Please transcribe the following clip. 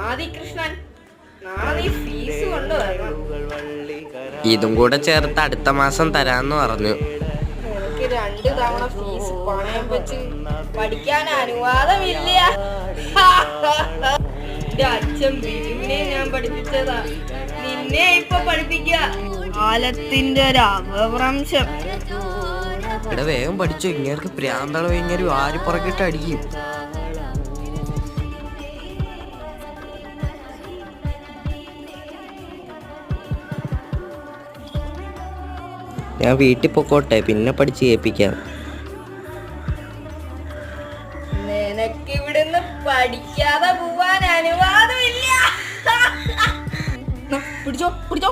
ആദികൃഷ്ണൻ, നാളെ ഫീസ് കൊണ്ടുവരണം. ഇതും കൂടെ ചേർത്ത് അടുത്ത മാസം തരാന്ന് പറഞ്ഞു. എനിക്ക് 2 തവണ ഫീസ് പണയം വെച്ച് പഠിക്കാൻ അനുവാദമില്ല. എന്റെ അച്ഛൻ ബിജുവിനെ ഞാൻ പഠിപ്പിച്ചതാ, നിന്നെ ഇപ്പൊ പഠിപ്പിക്ക. കാലത്തിന്റെ ഒരു അപഭ്രംശം. ഇവിടെ വേഗം പഠിച്ചു, ഇങ്ങേർക്ക് പ്രാന്തളവ് ഇങ്ങനെ വാരി പുറകിട്ട് അടിക്കും. ഞാൻ വീട്ടിൽ പൊക്കോട്ടെ, പിന്നെ പഠിച്ച് കേൾപ്പിക്കാം. നിനക്ക് ഇവിടുന്ന് പഠിക്കാതെ പോവാൻ അനുവാദമില്ല. പിടിച്ചോ പിടിച്ചോ.